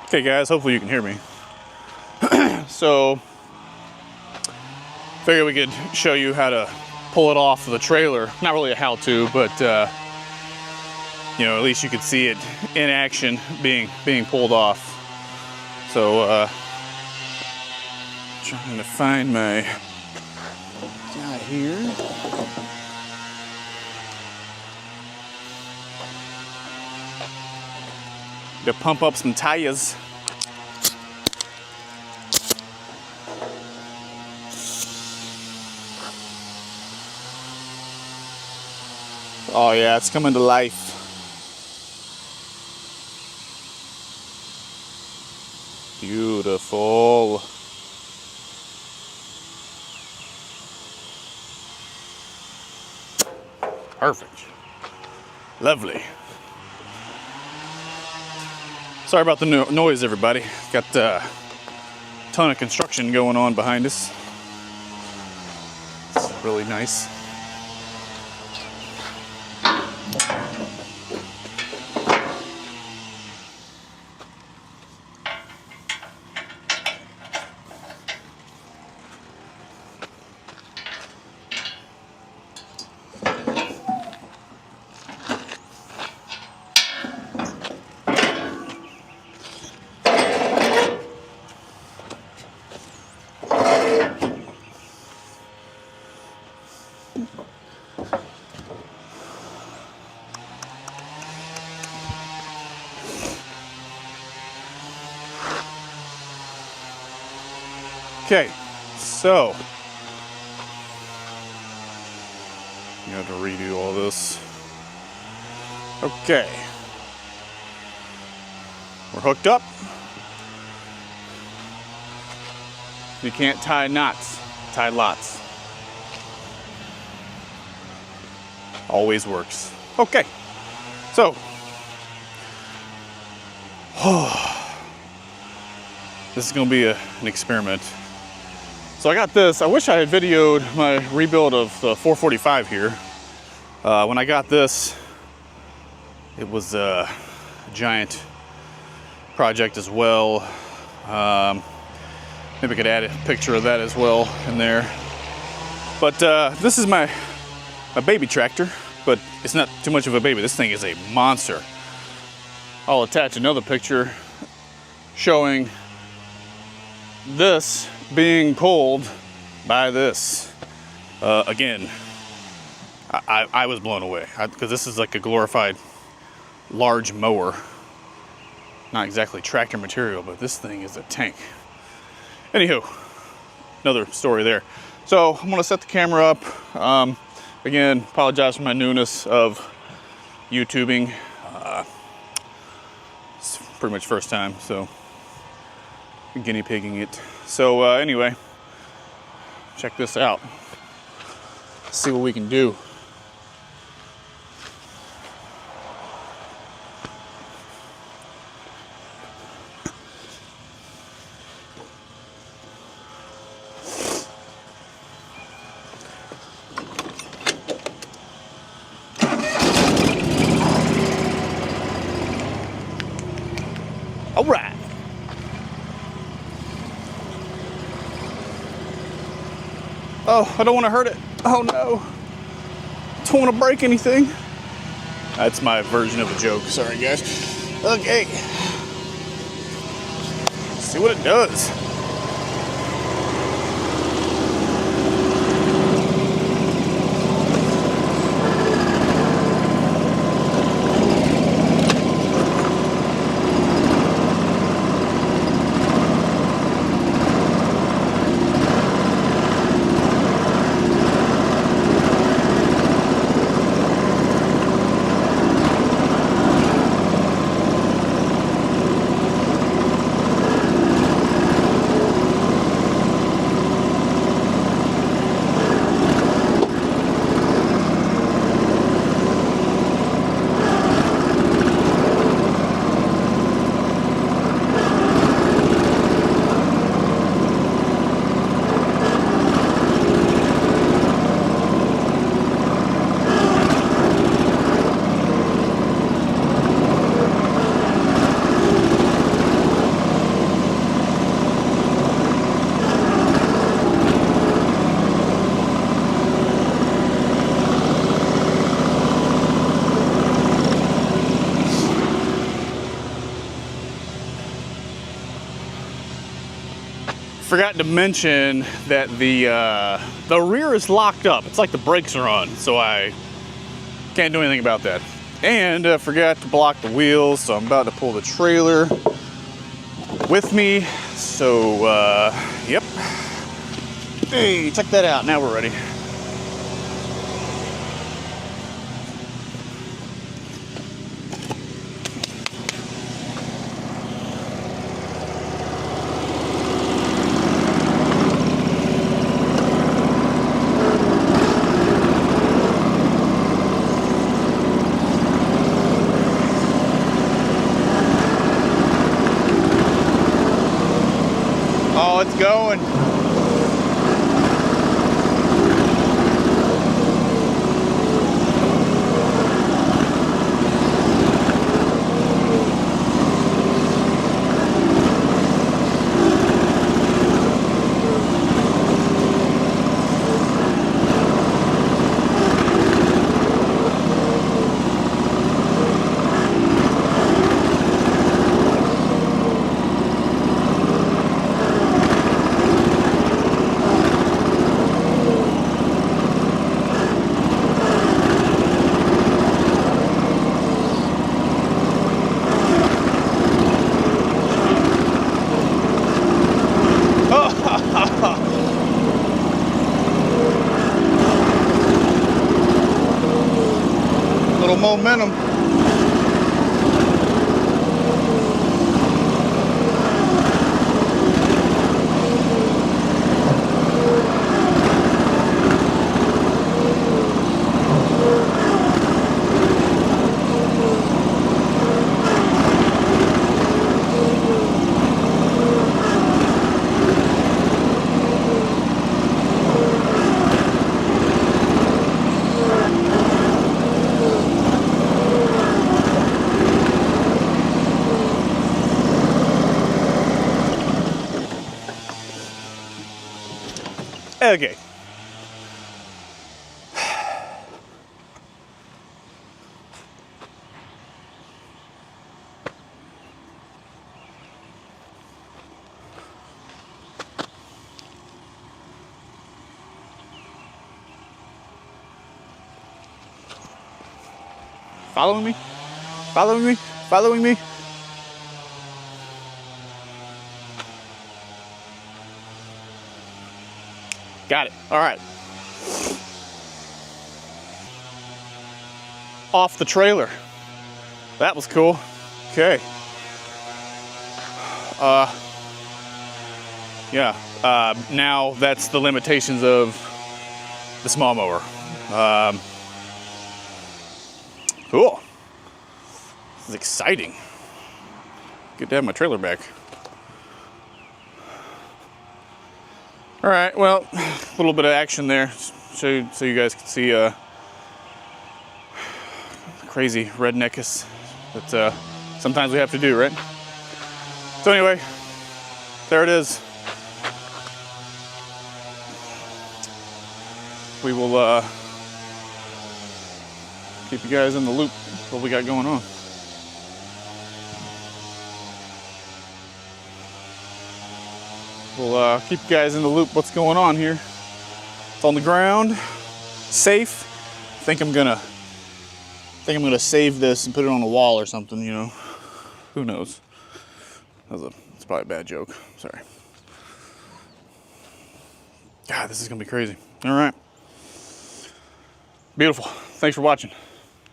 Okay guys, hopefully you can hear me. So, figured we could show you how to pull it off the trailer. Not really a how-to, but you know, at least you could see it in action being pulled off. So, trying to find my guy here. To pump up some tires. Oh yeah, it's coming to life. Beautiful. Perfect. Lovely. Sorry about the noise, everybody. Got a ton of construction going on behind us. It's really nice. Okay, so you have to redo all this. Okay, we're hooked up. You can't tie knots, tie lots. Always works. Okay, so this is gonna be an experiment. So I got this. I wish I had videoed my rebuild of the 445 here. When I got this, it was a giant project as well. Maybe I could add a picture of that as well in there. But this is my baby tractor, but it's not too much of a baby. This thing is a monster. I'll attach another picture showing this being pulled by this. Again, I was blown away because this is like a glorified large mower. Not exactly tractor material, but this thing is a tank. Anywho, another story there. So I'm gonna set the camera up. Again, apologize for my newness of YouTubing. It's pretty much first time, so guinea pigging it. So anyway, check this out. See what we can do. All right. Oh, I don't want to hurt it. Oh no. Don't want to break anything. That's my version of a joke. Sorry, guys. Okay. Let's see what it does. forgot to mention that the rear is locked up. It's like the brakes are on, so I can't do anything about that. And I forgot to block the wheels, so I'm about to pull the trailer with me. So, yep. Hey, check that out. Now we're ready. Oh, it's going. Little momentum. Okay. Following me? Following me? Following me? Got it. All right. Off the trailer. That was cool. Okay. Yeah. Now that's the limitations of the small mower. Cool. This is exciting. Good to have my trailer back. All right, well, a little bit of action there, so you guys can see crazy redneckness that sometimes we have to do, right? So anyway, there it is. We will keep you guys in the loop of what we got going on. We'll keep you guys in the loop what's going on here. It's on the ground, safe. I think I'm gonna save this and put it on the wall or something, you know. Who knows? It's probably a bad joke. Sorry. God, this is gonna be crazy. All right. Beautiful. Thanks for watching.